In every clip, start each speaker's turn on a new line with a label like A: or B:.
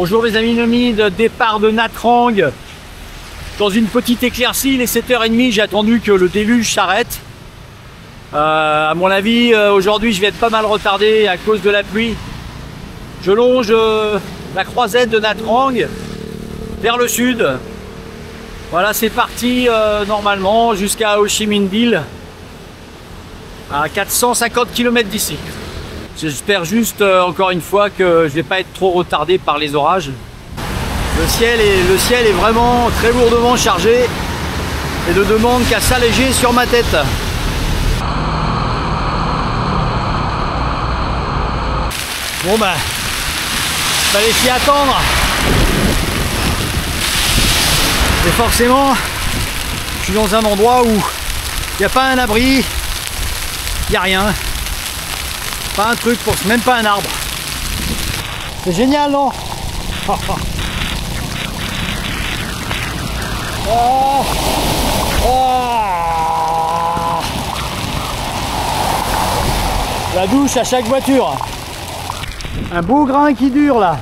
A: Bonjour mes amis nomides, départ de Natrang. Dans une petite éclaircie, il est 7h30, j'ai attendu que le déluge s'arrête. À mon avis, aujourd'hui je vais être pas mal retardé à cause de la pluie. Je longe la croisette de Natrang vers le sud. Voilà, c'est parti normalement jusqu'à Ho Chi Minh Ville, à 450 km d'ici. J'espère juste encore une fois que je ne vais pas être trop retardé par les orages. Le ciel est vraiment très lourdement chargé et ne demande qu'à s'alléger sur ma tête. Bon ben, fallait s'y attendre. Et forcément, je suis dans un endroit où il n'y a pas un abri, il n'y a rien. Pas un truc, même pas un arbre. C'est génial, non? Oh, oh. La douche à chaque voiture. Un beau grain qui dure là.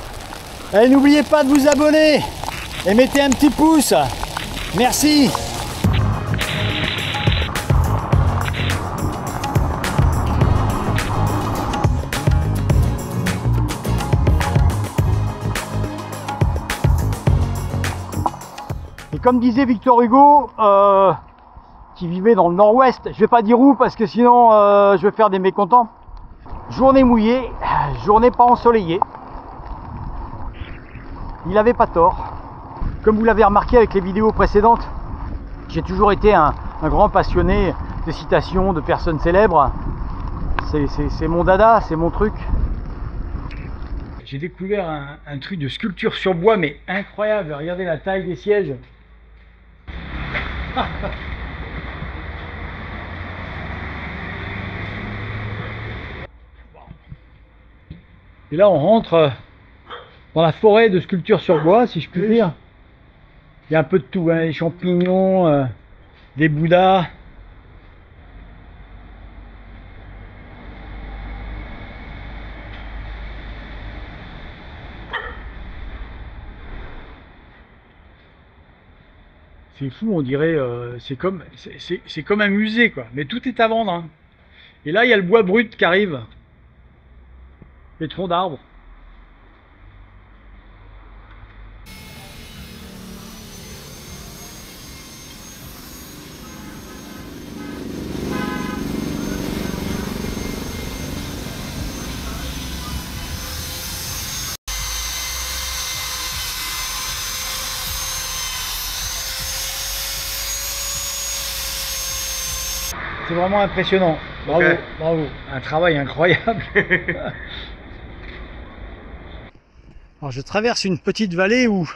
A: Et n'oubliez pas de vous abonner et mettez un petit pouce. Merci. Et comme disait Victor Hugo, qui vivait dans le nord-ouest, je vais pas dire où parce que sinon je vais faire des mécontents. Journée mouillée, journée pas ensoleillée. Il avait pas tort. Comme vous l'avez remarqué avec les vidéos précédentes, j'ai toujours été un grand passionné de citations de personnes célèbres. C'est mon dada, c'est mon truc. J'ai découvert un truc de sculpture sur bois, mais incroyable. Regardez la taille des sièges. Et là, on rentre dans la forêt de sculpture sur bois, si je puis dire. Il y a un peu de tout, hein, des champignons, des bouddhas. C'est fou, on dirait, c'est comme un musée, quoi. Mais tout est à vendre, hein. Et là, il y a le bois brut qui arrive. Les troncs d'arbres. C'est vraiment impressionnant. Bravo, okay. Bravo. Un travail incroyable. Alors je traverse une petite vallée où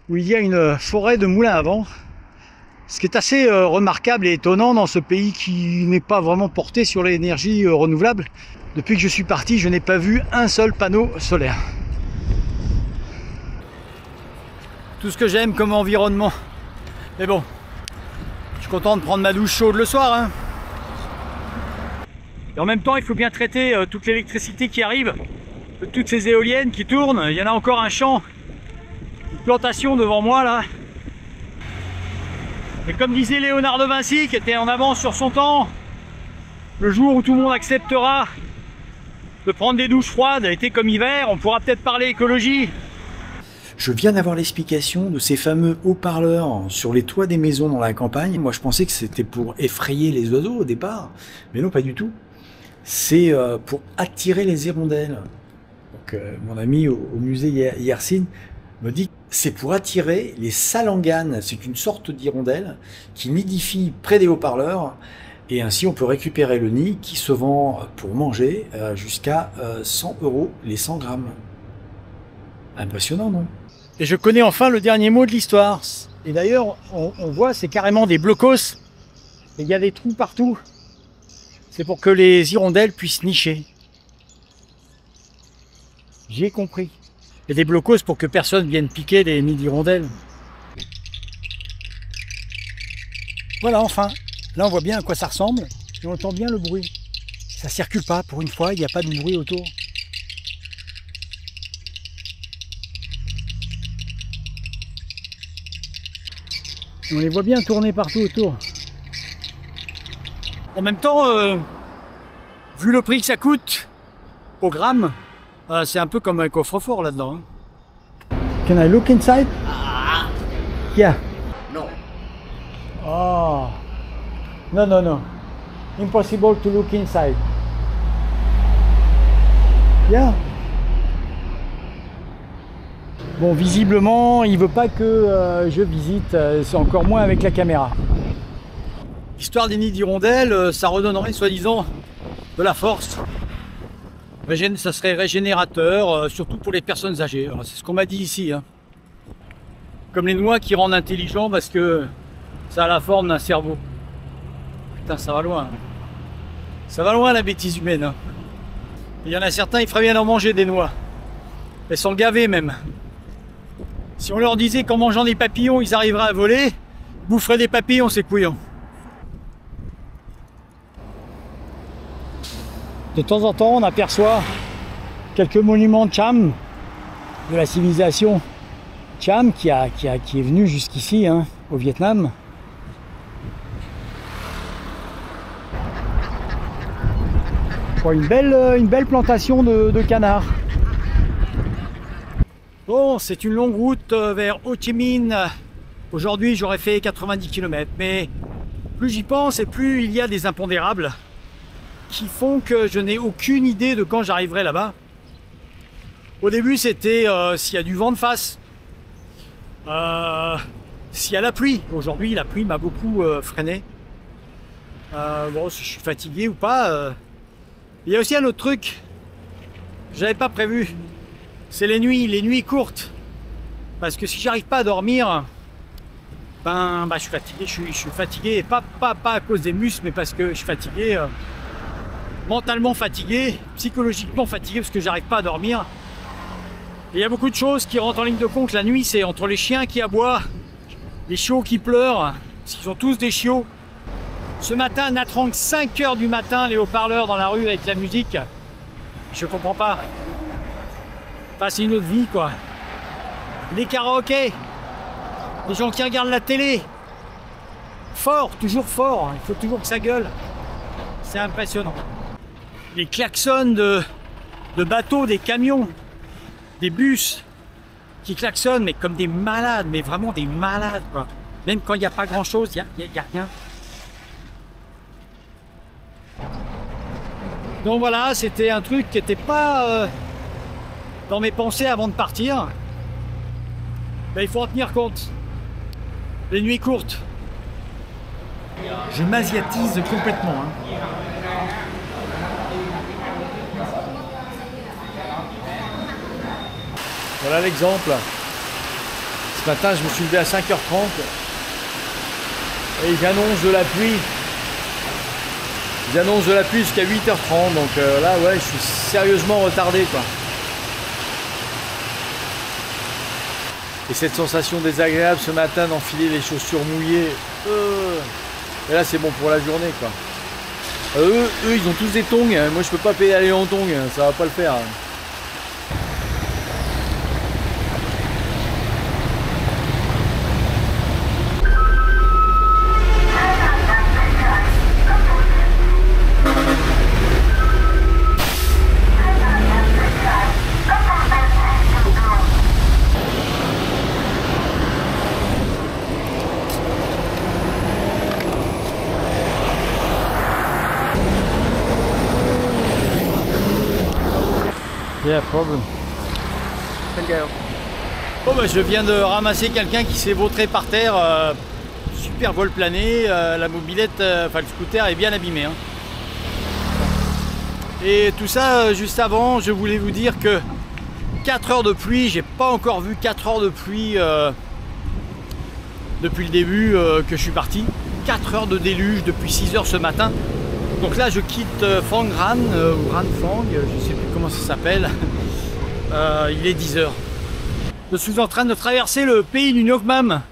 A: il y a une forêt de moulins à vent. Ce qui est assez remarquable et étonnant dans ce pays qui n'est pas vraiment porté sur l'énergie renouvelable. Depuis que je suis parti, je n'ai pas vu un seul panneau solaire. Tout ce que j'aime comme environnement. Mais bon, je suis content de prendre ma douche chaude le soir, hein. Et en même temps, il faut bien traiter toute l'électricité qui arrive, toutes ces éoliennes qui tournent. Il y en a encore un champ, une plantation devant moi là. Et comme disait Léonard de Vinci, qui était en avance sur son temps, le jour où tout le monde acceptera de prendre des douches froides, été comme hiver, on pourra peut-être parler écologie.
B: Je viens d'avoir l'explication de ces fameux haut-parleurs sur les toits des maisons dans la campagne. Moi, je pensais que c'était pour effrayer les oiseaux au départ, mais non, pas du tout. C'est pour attirer les hirondelles. Donc, mon ami au musée Yersin me dit que c'est pour attirer les salanganes. C'est une sorte d'hirondelle qui nidifie près des haut-parleurs. Et ainsi, on peut récupérer le nid qui se vend pour manger jusqu'à 100 € les 100 grammes. Impressionnant, non?
A: Et je connais enfin le dernier mot de l'histoire. Et d'ailleurs, on voit, c'est carrément des blocos. Et il y a des trous partout. C'est pour que les hirondelles puissent nicher. J'ai compris. Et des blocos pour que personne vienne piquer les nids d'hirondelles. Voilà, enfin. Là, on voit bien à quoi ça ressemble. Et on entend bien le bruit. Ça circule pas. Pour une fois, il n'y a pas de bruit autour. On les voit bien tourner partout autour. En même temps, vu le prix que ça coûte au gramme, c'est un peu comme un coffre-fort là-dedans. Hein. Can I look inside? Yeah.
B: No.
A: Oh. No, no, no. Impossible to look inside. Yeah. Bon, visiblement, il veut pas que je visite, c'est encore moins avec la caméra. L'histoire des nids d'hirondelles, ça redonnerait soi-disant de la force. Ça serait régénérateur, surtout pour les personnes âgées. C'est ce qu'on m'a dit ici. Hein. Comme les noix qui rendent intelligent parce que ça a la forme d'un cerveau. Putain, ça va loin. Ça va loin la bêtise humaine. Hein. Il y en a certains, il ferait bien en manger des noix. Elles sont gavées même. Si on leur disait qu'en mangeant des papillons, ils arriveraient à voler, ils boufferaient des papillons, ces couillons. De temps en temps, on aperçoit quelques monuments Cham de la civilisation Cham qui est venu jusqu'ici, hein, au Vietnam. Bon, une belle plantation de canards. Bon, c'est une longue route vers Ho Chi Minh. Aujourd'hui, j'aurais fait 90 km, mais plus j'y pense et plus il y a des impondérables qui font que je n'ai aucune idée de quand j'arriverai là-bas. Au début, c'était s'il y a du vent de face, s'il y a la pluie. Aujourd'hui, la pluie m'a beaucoup freiné. Bon, si je suis fatigué ou pas. Il y a aussi un autre truc que j'avais pas prévu. C'est les nuits courtes. Parce que si j'arrive pas à dormir, je suis fatigué. Je suis fatigué, pas à cause des muscles, mais parce que je suis fatigué. Mentalement fatigué, psychologiquement fatigué parce que j'arrive pas à dormir. Et il y a beaucoup de choses qui rentrent en ligne de compte la nuit, c'est entre les chiens qui aboient, les chiots qui pleurent, parce qu'ils sont tous des chiots. Ce matin, Natrang, 5 h du matin, les haut-parleurs dans la rue avec la musique. Je comprends pas. Enfin, c'est une autre vie, quoi. Les karaokés, les gens qui regardent la télé. Fort, toujours fort, il faut toujours que ça gueule. C'est impressionnant. Les klaxons de bateaux, des camions, des bus qui klaxonnent, mais comme des malades, mais vraiment des malades, quoi. Même quand il n'y a pas grand-chose, il n'y a rien. Donc voilà, c'était un truc qui n'était pas dans mes pensées avant de partir. Ben, il faut en tenir compte. Les nuits courtes. Je m'asiatise complètement. Hein. Voilà l'exemple. Ce matin, je me suis levé à 5 h 30 et ils annoncent de la pluie. Ils annoncent de la pluie jusqu'à 8 h 30, donc là, ouais, je suis sérieusement retardé, quoi. Et cette sensation désagréable ce matin d'enfiler les chaussures mouillées, et là, c'est bon pour la journée, quoi. Eux, ils ont tous des tongs. Moi, je peux pas pédaler en tongs, ça va pas le faire. Yeah, problem. Bon, bah, je viens de ramasser quelqu'un qui s'est vautré par terre. Super vol plané. La mobilette, enfin le scooter est bien abîmé. Hein. Et tout ça, juste avant, je voulais vous dire que 4 heures de pluie, j'ai pas encore vu 4 heures de pluie depuis le début que je suis parti. 4 heures de déluge depuis 6 heures ce matin. Donc là, je quitte Phan Rhan, ou Ran Phang, je ne sais plus comment ça s'appelle. Il est 10 heures. Je suis en train de traverser le pays du Ngoc Mam.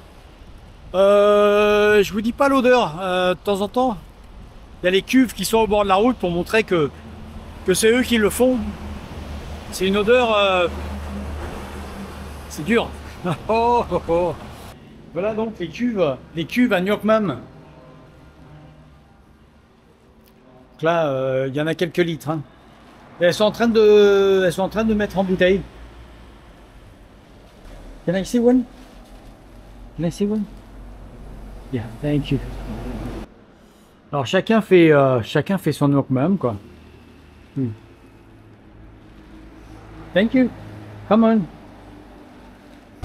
A: Je vous dis pas l'odeur. De temps en temps, il y a les cuves qui sont au bord de la route pour montrer que c'est eux qui le font. C'est une odeur... c'est dur. Oh, oh, oh. Voilà donc les cuves à New Mam. Donc là, il y en a quelques litres. Hein. Et elles sont en train de mettre en bouteille. Can I see one? Can I see one? Yeah, thank you. Alors chacun fait son New Mam quoi. Thank you. Come on.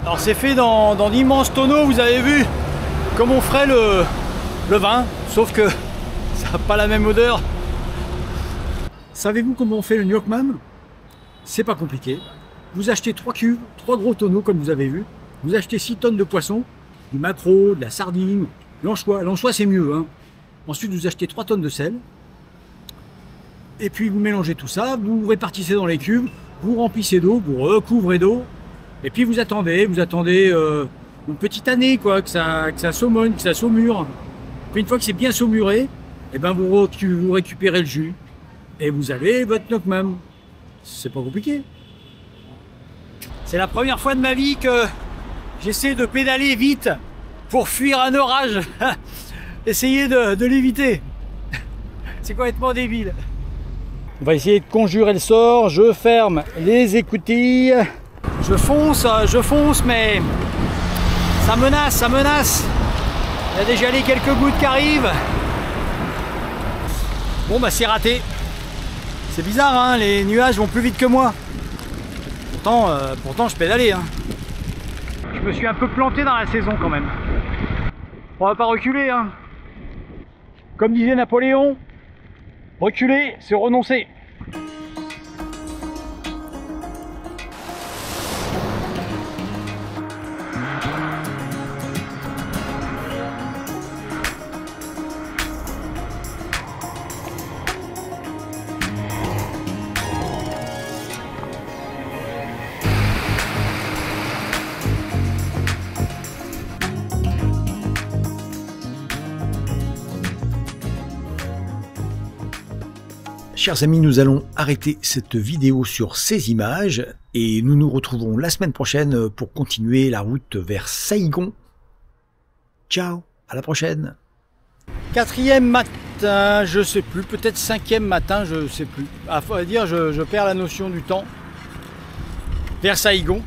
A: Alors c'est fait dans d'immenses tonneaux, vous avez vu, comme on ferait le vin, sauf que ça n'a pas la même odeur. Savez-vous comment on fait le New Mam? C'est pas compliqué. Vous achetez 3 cuves, 3 gros tonneaux comme vous avez vu. Vous achetez 6 tonnes de poisson, du maquereau, de la sardine, l'anchois. L'anchois c'est mieux. Hein. Ensuite vous achetez 3 tonnes de sel. Et puis vous mélangez tout ça, vous répartissez dans les cuves, vous remplissez d'eau, vous recouvrez d'eau. Et puis vous attendez une petite année quoi, que ça saumonne, que ça saumure. Puis une fois que c'est bien saumuré, et ben vous récupérez le jus et vous avez votre New Mam. C'est pas compliqué. C'est la première fois de ma vie que j'essaie de pédaler vite pour fuir un orage. Essayez de l'éviter. C'est complètement débile. On va essayer de conjurer le sort. Je ferme les écoutilles. Je fonce, mais ça menace. Il y a déjà les quelques gouttes qui arrivent. Bon bah c'est raté. C'est bizarre, hein, les nuages vont plus vite que moi. Pourtant je pédalais. Hein. Je me suis un peu planté dans la saison quand même. On va pas reculer. Hein. Comme disait Napoléon, reculer, c'est renoncer.
B: Chers amis, nous allons arrêter cette vidéo sur ces images et nous nous retrouvons la semaine prochaine pour continuer la route vers Saïgon. Ciao, à la prochaine.
A: 4e matin, je sais plus, peut-être 5e matin, je sais plus. À dire, je perds la notion du temps. Vers Saïgon.